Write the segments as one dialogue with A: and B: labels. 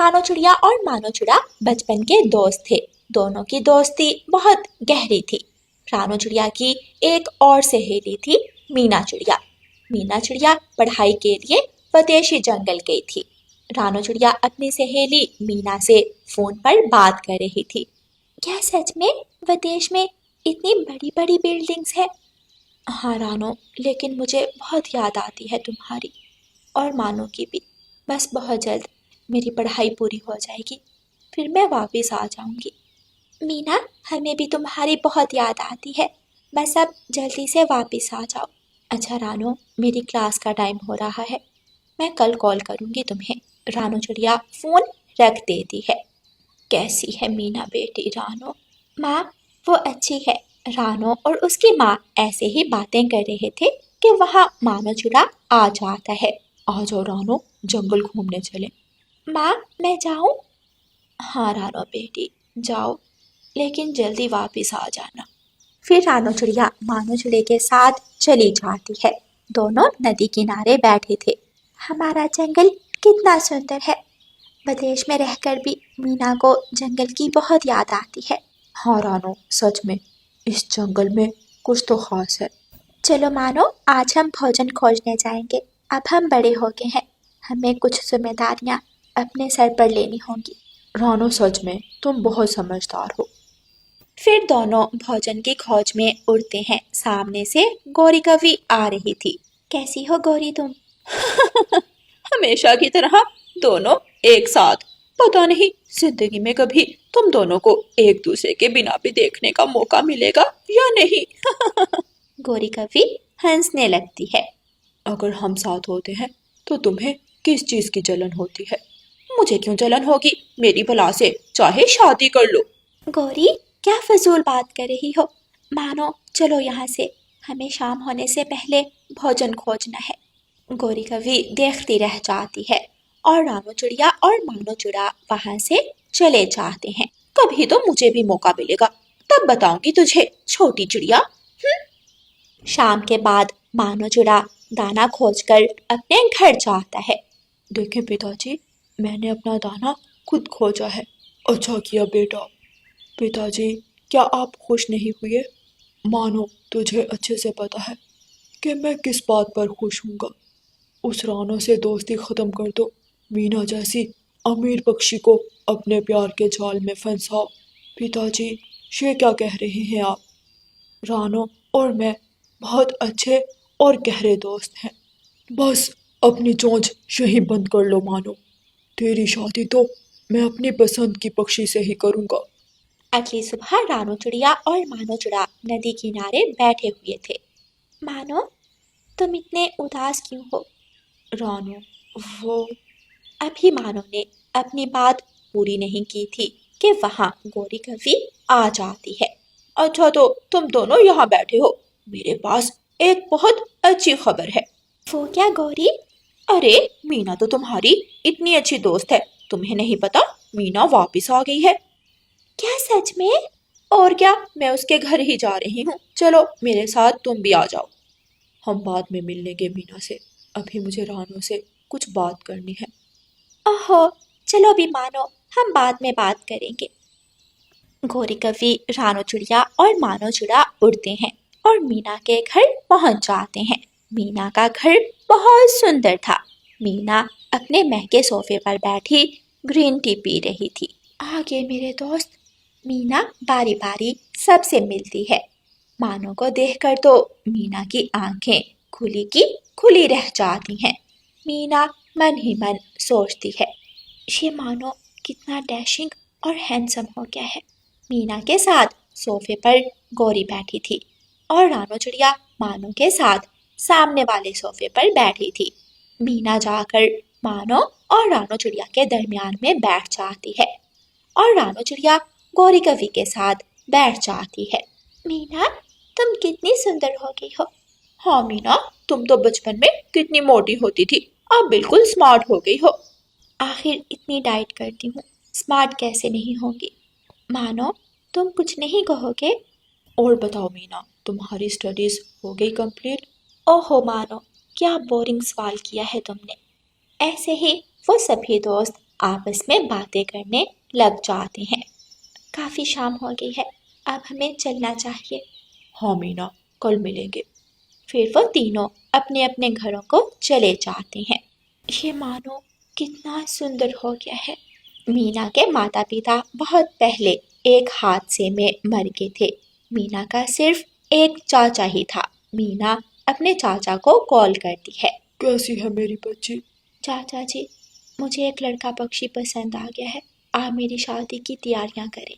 A: रानो चिड़िया और मानो चिड़ा बचपन के दोस्त थे। दोनों की दोस्ती बहुत गहरी थी। रानो चिड़िया की एक और सहेली थी मीना चिड़िया। मीना चिड़िया पढ़ाई के लिए विदेशी जंगल गई थी। रानो चिड़िया अपनी सहेली मीना से फोन पर बात कर रही थी। क्या सच में विदेश में इतनी बड़ी बड़ी बिल्डिंग्स है? हाँ रानो, लेकिन मुझे बहुत याद आती है तुम्हारी और मानो की भी। बस बहुत जल्द मेरी पढ़ाई पूरी हो जाएगी, फिर मैं वापस आ जाऊंगी। मीना, हमें भी तुम्हारी बहुत याद आती है। बस अब जल्दी से वापस आ जाओ। अच्छा रानो, मेरी क्लास का टाइम हो रहा है, मैं कल कॉल करूंगी तुम्हें। रानो चिड़िया फोन रख देती है। कैसी है मीना बेटी रानो? माँ, वो अच्छी है। रानो और उसकी माँ ऐसे ही बातें कर रहे थे कि वहाँ मानो चिड़ा आ जाता है। आ जाओ रानो, जंगल घूमने चले। माँ, मैं जाऊँ? हाँ रानो बेटी, जाओ, लेकिन जल्दी वापस आ जाना। फिर रानो चिड़िया मानो चिड़े के साथ चली जाती है। दोनों नदी किनारे बैठे थे। हमारा जंगल कितना सुंदर है। विदेश में रहकर भी मीना को जंगल की बहुत याद आती है। हाँ रानो, सच में इस जंगल में कुछ तो खास है। चलो मानो, आज हम भोजन खोजने जाएंगे। अब हम बड़े हो गए हैं, हमें कुछ जिम्मेदारियां अपने सर पर लेनी होंगी। रानो, सच में तुम बहुत समझदार हो। फिर दोनों भोजन की खोज में उड़ते हैं। सामने से गौरी कवि आ रही थी। कैसी हो गौरी तुम? हमेशा की तरह दोनों एक साथ। पता नहीं जिंदगी में कभी तुम दोनों को एक दूसरे के बिना भी देखने का मौका मिलेगा या नहीं। गौरी कवि हंसने लगती है। अगर हम साथ होते हैं तो तुम्हें किस चीज की जलन होती है? मुझे क्यों जलन होगी, मेरी भला से चाहे शादी कर लो। गौरी, क्या फजूल बात कर रही हो? मानो, चलो यहाँ से, हमें शाम होने से पहले भोजन खोजना है। गौरी कवि देखती रह जाती है और रानो चिड़िया और मानो चिड़ा वहां से चले जाते हैं। कभी तो मुझे भी मौका मिलेगा, तब बताऊंगी तुझे, छोटी चिड़िया। शाम के बाद मानो चिड़ा दाना खोजकर अपने घर जाता है। देखें पिताजी, मैंने अपना दाना खुद खोजा है। अच्छा किया बेटा। पिताजी, क्या आप खुश नहीं हुए? मानो, तुझे अच्छे से पता है कि मैं किस बात पर खुश हूँगा। उस रानो से दोस्ती खत्म कर दो। मीना जैसी अमीर पक्षी को अपने प्यार के जाल में फंसाओ। पिताजी, ये क्या कह रहे हैं आप? रानो और मैं बहुत अच्छे और गहरे दोस्त हैं। बस अपनी चोंच यहीं बंद कर लो मानो। तेरी शादी तो मैं अपनी पसंद की पक्षी से ही करूँगा। अगली सुबह रानो चिड़िया और मानो चिड़ा नदी किनारे बैठे हुए थे। मानो, तुम इतने उदास क्यों हो? रानो, वो अभी मानो ने अपनी बात पूरी नहीं की थी कि वहां गौरी कवि आ जाती है। अच्छा, तो तुम दोनों यहाँ बैठे हो, मेरे पास एक बहुत अच्छी खबर है। वो क्या गौरी? अरे, मीना तो तुम्हारी इतनी अच्छी दोस्त है, तुम्हें नहीं पता? मीना वापस आ गई है। क्या सच में? और क्या, मैं उसके घर ही जा रही हूँ। चलो मेरे साथ तुम भी आ जाओ। हम बाद में मिल लेंगे मीना से, अभी मुझे रानो से कुछ बात करनी है। ओहो, चलो भी मानो, हम बाद में बात करेंगे। गौरी कवि रानो चिड़िया और मानो चिड़ा उड़ते हैं और मीना के घर पहुंच जाते हैं। मीना का घर बहुत सुंदर था। मीना अपने महंगे सोफे पर बैठी ग्रीन टी पी रही थी। आगे मेरे दोस्त। मीना बारी बारी सबसे मिलती है। मानो को देखकर तो मीना की आंखें खुली की खुली रह जाती हैं। मीना मन ही मन सोचती है, ये मानो कितना डैशिंग और हैंडसम हो गया है। मीना के साथ सोफे पर गौरी बैठी थी और रानो चिड़िया मानो के साथ सामने वाले सोफे पर बैठी थी। मीना जाकर मानो और रानो चिड़िया के दरमियान में बैठ जाती है और रानो चिड़िया गौरी कवि के साथ बैठ जाती है। मीना, तुम कितनी सुंदर हो गई हो। हाँ मीना, तुम तो बचपन में कितनी मोटी होती थी, अब बिल्कुल स्मार्ट हो गई हो। आखिर इतनी डाइट करती हूँ, स्मार्ट कैसे नहीं होगी। मानो, तुम कुछ नहीं कहोगे? और बताओ मीना, तुम्हारी स्टडीज हो गई कंप्लीट? ओहो मानो, क्या बोरिंग सवाल किया है तुमने। ऐसे ही वो सभी दोस्त आपस में बातें करने लग जाते हैं। काफी शाम हो गई है, अब हमें चलना चाहिए। हाँ मीना, कल मिलेंगे। फिर वो तीनों अपने अपने घरों को चले जाते हैं। ये मानो कितना सुंदर हो गया है। मीना के माता पिता बहुत पहले एक हादसे में मर गए थे। मीना का सिर्फ एक चाचा ही था। मीना अपने चाचा को कॉल करती है। कैसी है मेरी बच्ची? चाचा जी, मुझे एक लड़का पक्षी पसंद आ गया है, आप मेरी शादी की तैयारियां करें।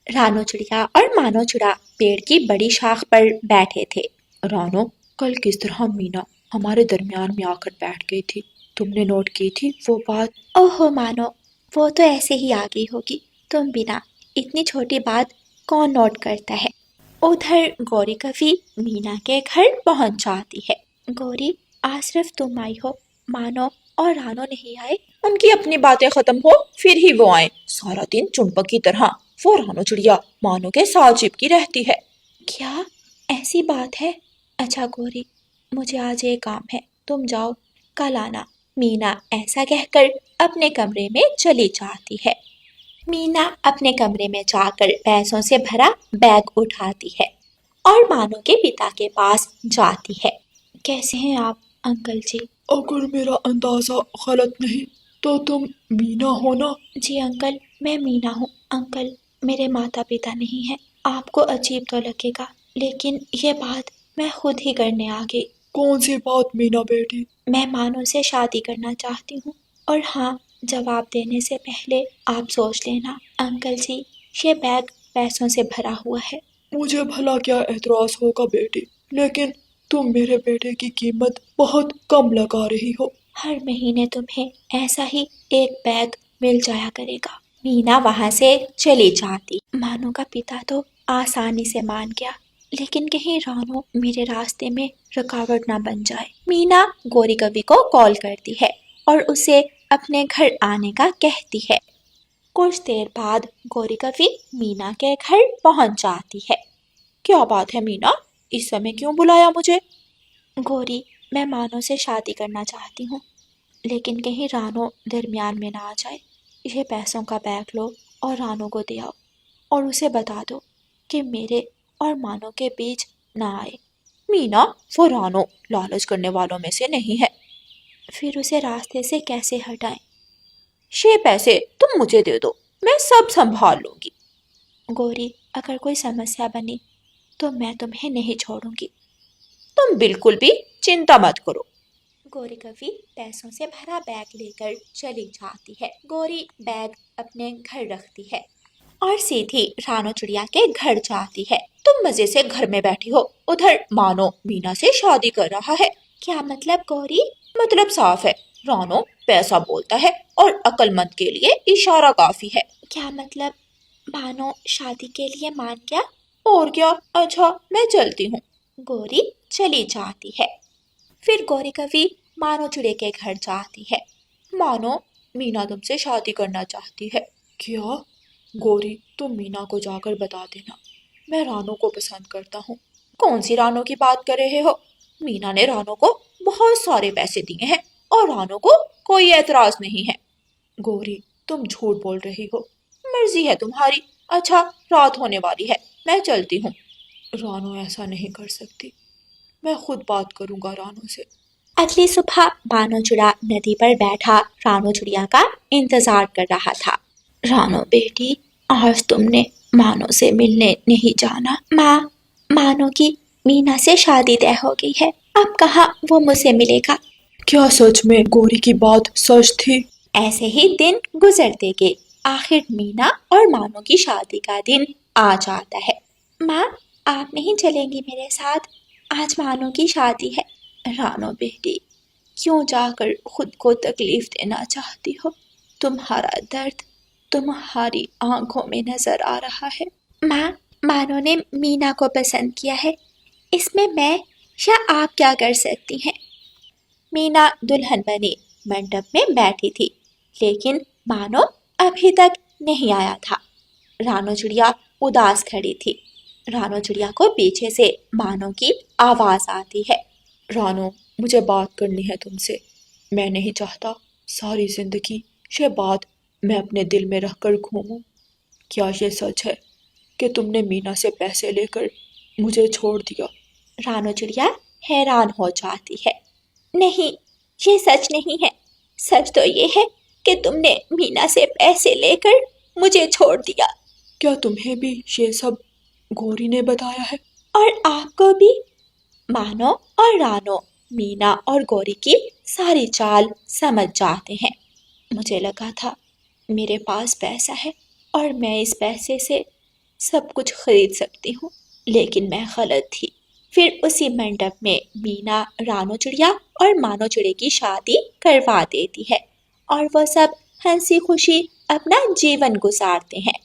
A: रानो चिड़िया और मानो चिड़ा पेड़ की बड़ी शाख पर बैठे थे। रानो, कल किस तरह मीना हमारे दरमियान में आकर बैठ गई थी, तुमने नोट की थी वो बात? ओहो मानो, वो तो ऐसे ही आ गई होगी, तुम बिना इतनी छोटी बात कौन नोट करता है। उधर गौरी कभी मीना के घर पहुंच जाती है। गौरी, आज सिर्फ तुम आई हो, मानो और रानो नहीं आए। उनकी अपनी बातें खत्म हो फिर ही वो आए। सारा दिन चुंपक की तरह वो रानो चिड़िया मानो के साथ चिपकी रहती है। क्या ऐसी बात है? अच्छा गौरी, मुझे आज एक काम है, तुम जाओ, कल आना। मीना ऐसा कहकर अपने कमरे में चली जाती है। मीना अपने कमरे में जाकर पैसों से भरा बैग उठाती है और मानो के पिता के पास जाती है। कैसे हैं आप अंकल जी? अगर मेरा अंदाजा गलत नहीं तो तुम मीना हो ना? जी अंकल, मैं मीना हूँ। अंकल, मेरे माता पिता नहीं हैं। आपको अजीब तो लगेगा, लेकिन ये बात मैं खुद ही करने आ गई। कौन सी बात मीना बेटी? मैं मानो से शादी करना चाहती हूँ। और हाँ, जवाब देने से पहले आप सोच लेना। अंकल जी, ये बैग पैसों से भरा हुआ है। मुझे भला क्या एतराज होगा बेटी, लेकिन तुम मेरे बेटे की कीमत बहुत कम लगा रही हो। हर महीने तुम्हें ऐसा ही एक बैग मिल जाया करेगा। मीना वहां से चली जाती। मानो का पिता तो आसानी से मान गया, लेकिन कहीं रानो मेरे रास्ते में रुकावट ना बन जाए। मीना गौरी कवि को कॉल करती है और उसे अपने घर आने का कहती है। कुछ देर बाद गौरी कवि मीना के घर पहुंच जाती है। क्या बात है मीना, इस समय क्यों बुलाया मुझे? गौरी, मैं मानो से शादी करना चाहती हूँ, लेकिन कहीं रानो दरमियान में ना आ जाए। ये पैसों का बैग लो और रानो को दे आओ और उसे बता दो कि मेरे और मानो के बीच ना आए। मीना, वो रानो लालच करने वालों में से नहीं है। फिर उसे रास्ते से कैसे हटाएं? ये पैसे तुम मुझे दे दो, मैं सब संभाल लूंगी। गौरी, अगर कोई समस्या बनी तो मैं तुम्हें नहीं छोड़ूंगी। तुम बिल्कुल भी चिंता मत करो। गौरी कवि पैसों से भरा बैग लेकर चली जाती है। गौरी बैग अपने घर रखती है और सीधी रानो चिड़िया के घर जाती है। तुम मजे से घर में बैठी हो, उधर मानो मीना से शादी कर रहा है। क्या मतलब गौरी? मतलब साफ है, रानो पैसा बोलता है और अक्लमंद के लिए इशारा काफी है। क्या मतलब मानो शादी के लिए मान गया? और क्या। अच्छा, मैं चलती हूँ। गौरी चली जाती है। फिर गौरी कवि मानो चिड़े के घर जाती है। मानो, मीना तुमसे शादी करना चाहती है। क्या? गौरी, तुम मीना को जाकर बता देना, मैं रानो को पसंद करता हूँ। कौन सी रानो की बात कर रहे हो? मीना ने रानो को बहुत सारे पैसे दिए हैं और रानो को कोई एतराज नहीं है। गौरी, तुम झूठ बोल रही हो। मर्जी है तुम्हारी। अच्छा, रात होने वाली है, मैं चलती हूँ। रानो ऐसा नहीं कर सकती, मैं खुद बात करूंगा रानो से। अगली सुबह मानो चिड़ा नदी पर बैठा रानो चिड़िया का इंतजार कर रहा था। रानो बेटी, आज तुमने मानो से मिलने नहीं जाना? माँ, मानो की मीना से शादी तय हो गई है, अब कहाँ वो मुझसे मिलेगा? क्या सच में गौरी की बात सच थी? ऐसे ही दिन गुजरते गए। आखिर मीना और मानो की शादी का दिन आ जाता है। माँ, आप नहीं चलेंगी मेरे साथ? आज मानो की शादी है। रानो बेटी, क्यों जाकर खुद को तकलीफ देना चाहती हो? तुम्हारा दर्द तुम्हारी आंखों में नजर आ रहा है। माँ, मानो ने मीना को पसंद किया है, इसमें मैं या आप क्या कर सकती हैं? मीना दुल्हन बनी मंडप में बैठी थी, लेकिन मानो अभी तक नहीं आया था। रानो चिड़िया उदास खड़ी थी। रानो चिड़िया को पीछे से मानो की आवाज आती है। रानो, मुझे बात करनी है तुमसे। मैं नहीं चाहता सारी जिंदगी
B: ये बात मैं अपने दिल में रखकर घूमूं। क्या ये सच है कि तुमने मीना से पैसे लेकर मुझे छोड़ दिया?
A: रानू चिड़िया हैरान हो जाती है। नहीं, ये सच नहीं है। सच तो ये है कि तुमने मीना से पैसे लेकर मुझे छोड़ दिया।
B: क्या तुम्हें भी ये सब गौरी ने बताया है?
A: और आपको भी? मानो और रानो मीना और गौरी की सारी चाल समझ जाते हैं। मुझे लगा था मेरे पास पैसा है और मैं इस पैसे से सब कुछ खरीद सकती हूँ, लेकिन मैं गलत थी। फिर उसी मंडप में मीना रानो चिड़िया और मानो चिड़े की शादी करवा देती है और वो सब हंसी खुशी अपना जीवन गुजारते हैं।